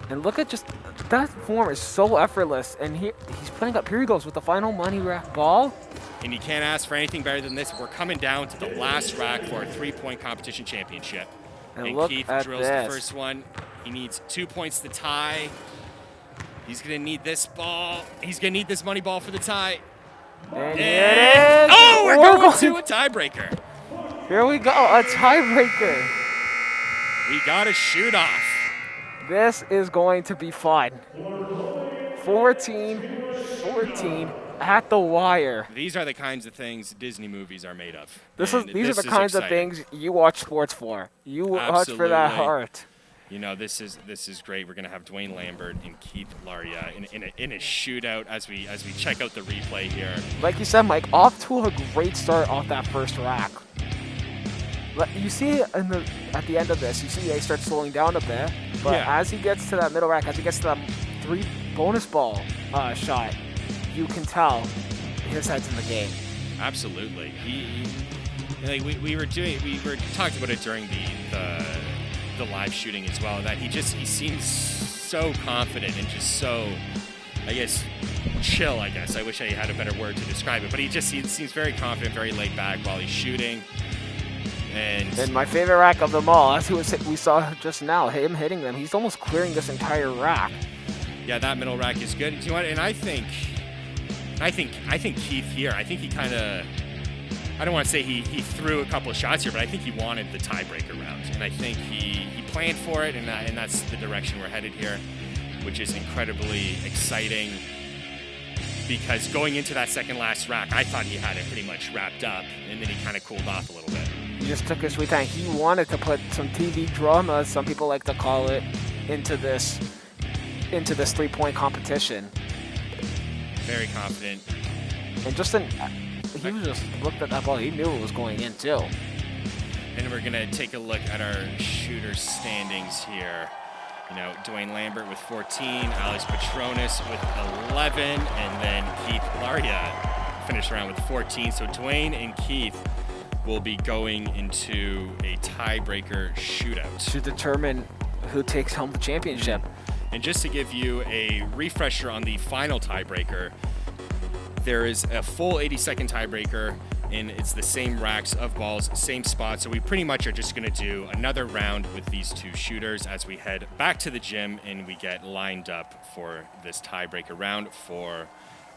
And look at just, that form is so effortless. And he's putting up, here he goes with the final money rack ball. And you can't ask for anything better than this. We're coming down to the last rack for a 3-point competition championship. And look Keith at drills this. the first one. He needs 2 points to tie. He's going to need this ball. He's going to need this money ball for the tie. And here it is. Oh, we're going to a tiebreaker. Here we go, a tiebreaker. We got a shoot off. This is going to be fun. 14 at the wire. These are the kinds of things Disney movies are made of. These are the kinds of things you watch sports for. You watch for that heart. You know, this is great. We're gonna have Dwayne Lambert and Keith Laria in a shootout as we check out the replay here. Like you said, Mike, off to a great start off that first rack. You see at the end of this, you see they start slowing down a bit, but as he gets to that middle rack, as he gets to that 3 bonus ball shot, you can tell his head's in the game. Absolutely. We were talking about it during the live shooting as well, that he seems so confident and just so, I guess, chill, I guess. I wish I had a better word to describe it, but he seems very confident, very laid back while he's shooting. And my favorite rack of them all, as we saw just now, him hitting them, he's almost clearing this entire rack. Yeah, that middle rack is good. You know what? And I think Keith here, I think he kind of, I don't want to say he threw a couple of shots here, but I think he wanted the tiebreaker round. And I think he planned for it, and that's the direction we're headed here, which is incredibly exciting. Because going into that second last rack, I thought he had it pretty much wrapped up, and then he kind of cooled off a little bit. He just took his sweet time. He wanted to put some TV drama, as some people like to call it, into this 3-point competition. Very confident. And he was just looked at that ball. He knew it was going in too. And we're gonna take a look at our shooter standings here. You know, Dwayne Lambert with 14, Alex Petronis with 11, and then Keith Laria finished around with 14. So Dwayne and Keith will be going into a tiebreaker shootout to determine who takes home the championship. And just to give you a refresher on the final tiebreaker, there is a full 80-second tiebreaker, and it's the same racks of balls, same spot. So we pretty much are just going to do another round with these 2 shooters as we head back to the gym and we get lined up for this tiebreaker round for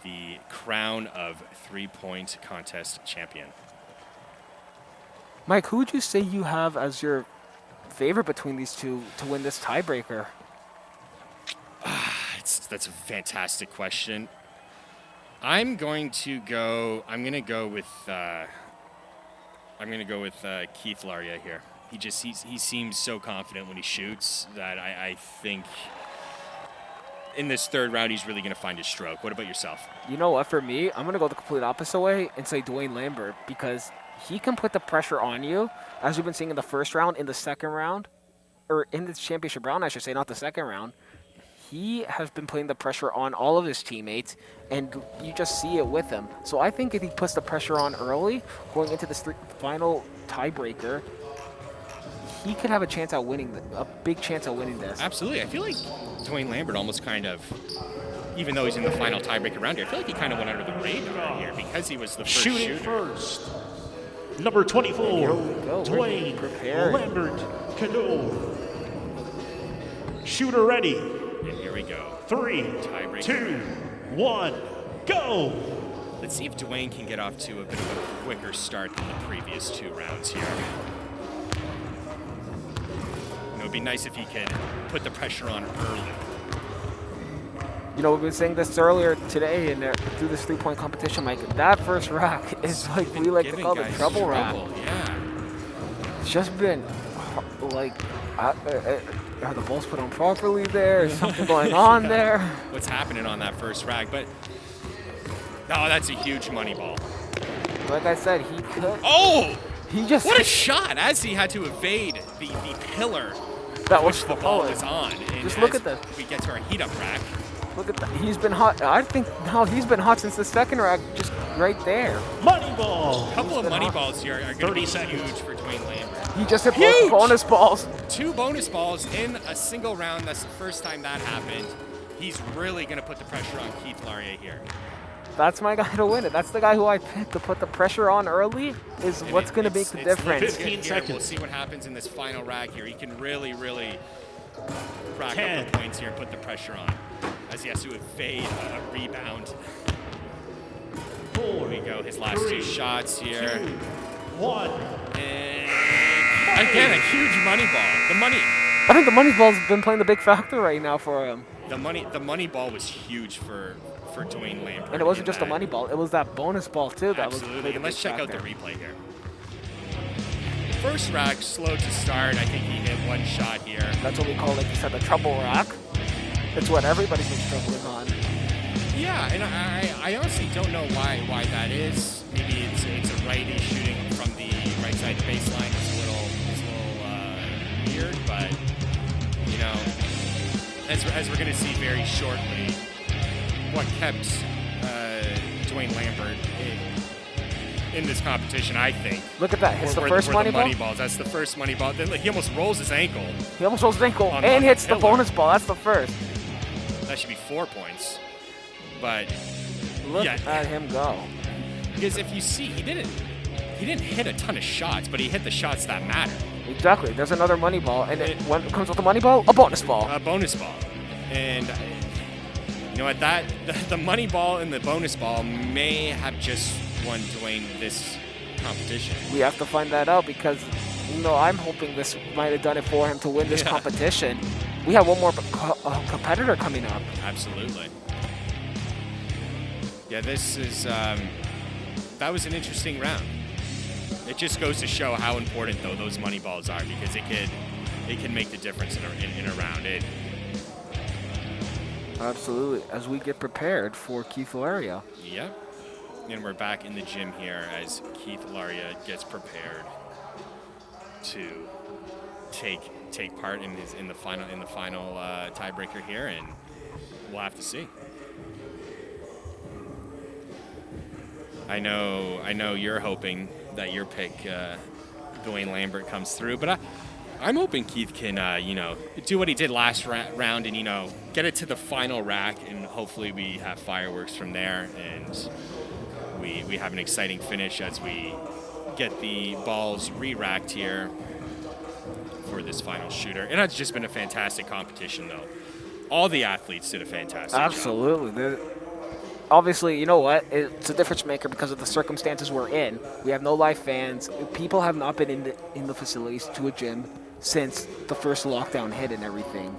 the crown of 3-point contest champion. Mike, who would you say you have as your favorite between these two to win this tiebreaker? That's a fantastic question. I'm going to go with Keith Laria here. He seems so confident when he shoots that I think in this third round he's really going to find his stroke. What about yourself? You know what? For me, I'm going to go the complete opposite way and say Dwayne Lambert, because he can put the pressure on you, as we've been seeing in the first round, in the second round, or in the championship round, I should say, not the second round. He has been putting the pressure on all of his teammates, and you just see it with him. So I think if he puts the pressure on early, going into this final tiebreaker, he could have a chance at winning, a big chance at winning this. Absolutely. I feel like Dwayne Lambert almost kind of, even though he's in the final tiebreaker round here, I feel like he kind of went under the radar here because he was the first shooter. Shooting first, number 24, Dwayne Lambert Cano. Shooter ready. And here we go. 3, 2, 1, go! Let's see if Dwayne can get off to a bit of a quicker start than the previous 2 rounds here. It would be nice if he could put the pressure on early. You know, we've been saying this earlier today and through this 3-point competition, Mike. That first rack is like we like to call the trouble rack. Yeah. It's just been like, are the balls put on properly there? Is something going on there? What's happening on that first rack? But no, that's a huge money ball. Like I said, he could. Oh! What a shot! As he had to evade the pillar that was which the ball was on. And just look at this. We get to our heat up rack. Look at that. He's been hot. I think he's been hot since the second rack, just right there. Money ball. A couple of money balls here are going to be 30 seconds. huge for Dwayne Lambert. He just hit both bonus balls. 2 bonus balls in a single round. That's the first time that happened. He's really going to put the pressure on Keith Laurier here. That's my guy to win it. That's the guy who I picked to put the pressure on early is And what's going to make the difference. 15 seconds. We'll see what happens in this final rack here. He can really, really rack 10. up the points here and put the pressure on as he has to evade a rebound. 4. Here we go. His last 2 shots here. 2, 1. And again, a huge money ball. I think the money ball's been playing the big factor right now for him. The money ball was huge for Dwayne Lambert. And it wasn't just a money ball; it was that bonus ball too. That Absolutely. was And let's check out factor. the replay here. First rack, slow to start. I think he hit 1 shot here. That's what we call, like you said, the trouble rack. It's what everybody's been struggling on. Yeah, and I honestly don't know why that is. Maybe it's a righty shooting from the right side baseline. It's a little weird, but you know, as we're going to see very shortly, what kept Dwayne Lambert in this competition, I think. Look at that! Hits the were first money ball. balls. That's the first money ball. Then he almost rolls his ankle. He almost rolls his ankle on and hits the pillar. bonus ball. That's the first. That should be 4 points. But Look yeah, at him go. because if you see, he didn't hit a ton of shots, but he hit the shots that matter. Exactly. There's another money ball, and when it comes with a money ball, a bonus ball. A bonus ball. And you know what? The money ball and the bonus ball may have just won Dwayne this competition. We have to find that out because, I'm hoping this might have done it for him to win this competition. We have one more competitor coming up. Absolutely. Yeah, this is that was an interesting round. It just goes to show how important though those money balls are because it can make the difference in a round. Absolutely. As we get prepared for Keith Laurier. Yep. And we're back in the gym here as Keith Laurier gets prepared to take part in the final tiebreaker here, and we'll have to see. I know you're hoping that your pick, Dwayne Lambert, comes through, but I'm hoping Keith can, do what he did last round and, get it to the final rack, and hopefully we have fireworks from there, and we have an exciting finish as we get the balls re-racked here for this final shooter. And it's just been a fantastic competition, though. All the athletes did a fantastic job. Obviously, you know what? It's a difference maker because of the circumstances we're in. We have no live fans. People have not been in the facilities to a gym since the first lockdown hit and everything.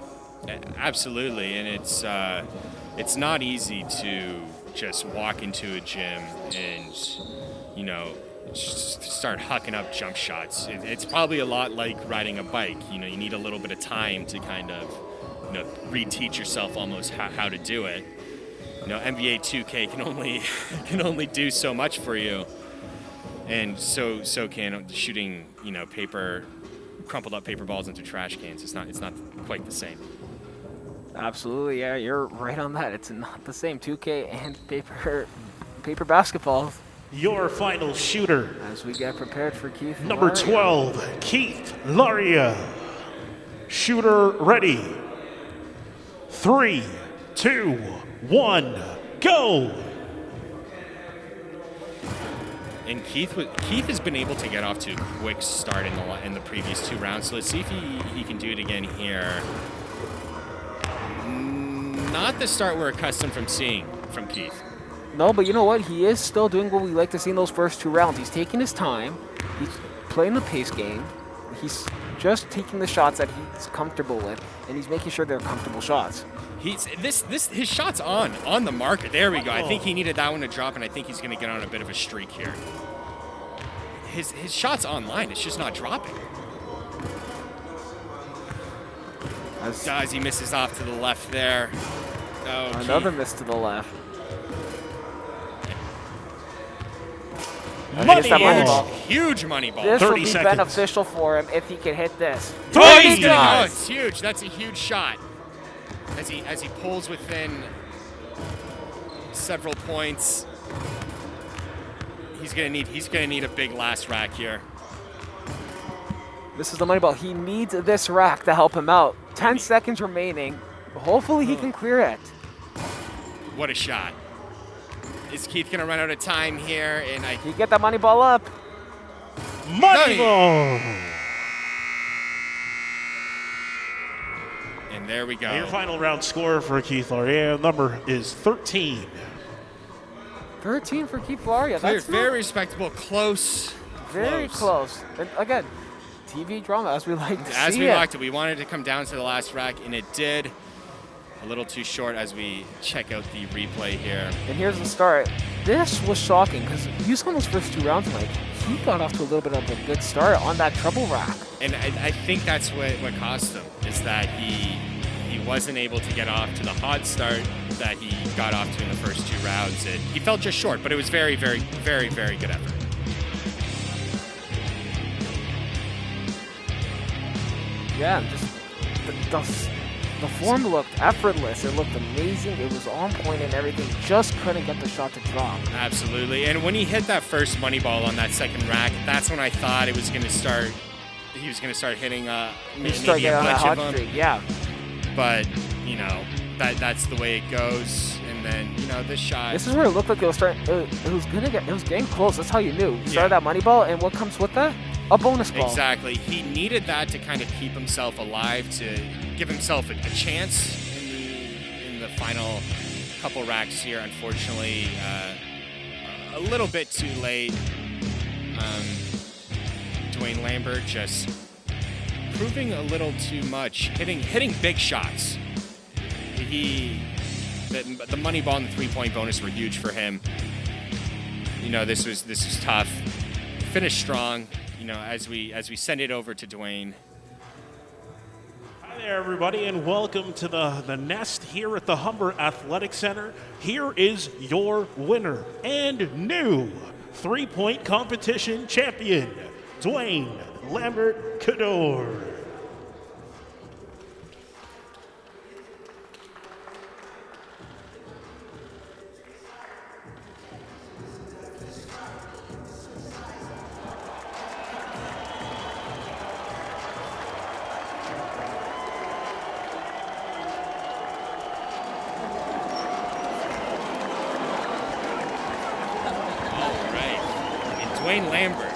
Absolutely, and it's not easy to just walk into a gym and, just start hucking up jump shots. It's probably a lot like riding a bike. You need a little bit of time to kind of, reteach yourself almost how to do it. NBA 2K can only do so much for you, and so can shooting crumpled up paper balls into trash cans. It's not quite the same. Absolutely, yeah, you're right on that. It's not the same. 2K and paper basketballs. Your final shooter. As we get prepared for Keith. Number 12, Keith Laurier. Shooter ready. 3, 2, 1, go! And Keith has been able to get off to a quick start in the previous 2 rounds. So let's see if he can do it again here. Not the start we're accustomed from seeing from Keith. No, but you know what? He is still doing what we like to see in those first 2 rounds. He's taking his time. He's playing the pace game. He's just taking the shots that he's comfortable with, and he's making sure they're comfortable shots. His shot's on the marker. There we go. I think he needed that one to drop, and I think he's going to get on a bit of a streak here. His shot's online. It's just not dropping. As he misses off to the left there. Another miss to the left. Money that money ball. ball. Huge money ball. This will 30 be seconds. beneficial for him if he can hit this. Oh, He he's gonna, oh, does. it's huge. That's a huge shot. As he pulls within several points. He's gonna need a big last rack here. This is the money ball. He needs this rack to help him out. 10 seconds remaining. Hopefully he can clear it. What a shot. Is Keith gonna run out of time here? And He get that money ball up. Money ball. And there we go. Your final round score for Keith Laurier number is 13. 13 for Keith Laurier. Very, That's very respectable, close. very close. And again, TV drama as we like to As see we it. liked it, we wanted to come down to the last rack, and it did. A little too short as we check out the replay here. And here's the start. This was shocking because you saw those first 2 rounds, Mike. He got off to a little bit of a good start on that treble rack. And I think that's what cost him, is that he wasn't able to get off to the hot start that he got off to in the first 2 rounds. And he fell just short, but it was very, very, very, very good effort. Yeah, just the form looked effortless. It looked amazing. It was on point and everything. Just couldn't get the shot to drop. Absolutely. And when he hit that first money ball on that second rack, that's when I thought it was going to start. He was going to start hitting maybe a bunch of them. Streak, yeah. But you know that's the way it goes. And then this shot. This is where it looked like it was starting. It was getting close. That's how you knew. You started that money ball, and what comes with that? A bonus ball. Exactly. He needed that to kind of keep himself alive, to give himself a chance in the final couple racks here. Unfortunately, a little bit too late. Dwayne Lambert just proving a little too much, hitting big shots. The money ball and the 3-point bonus were huge for him. This was tough. Finished strong. As we send it over to Dwayne. Hi there, everybody, and welcome to the Nest here at the Humber Athletic Center. Here is your winner and new 3-point competition champion, Dwayne Lambert Cador. Dwayne Lambert,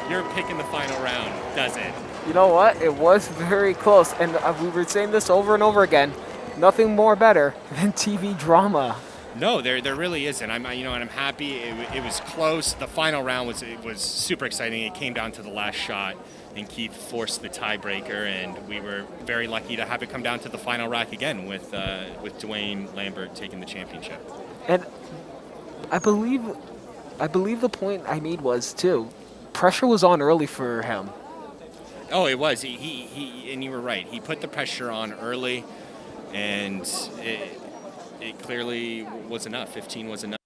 your pick in the final round does it. You know what? It was very close, and we were saying this over and over again. Nothing more better than TV drama. No, there really isn't. I'm happy. It was close. The final round was super exciting. It came down to the last shot, and Keith forced the tiebreaker, and we were very lucky to have it come down to the final rack again with Dwayne Lambert taking the championship. And I believe the point I made was too, pressure was on early for him. Oh, it was. He and you were right. He put the pressure on early, and it clearly was enough. 15 was enough.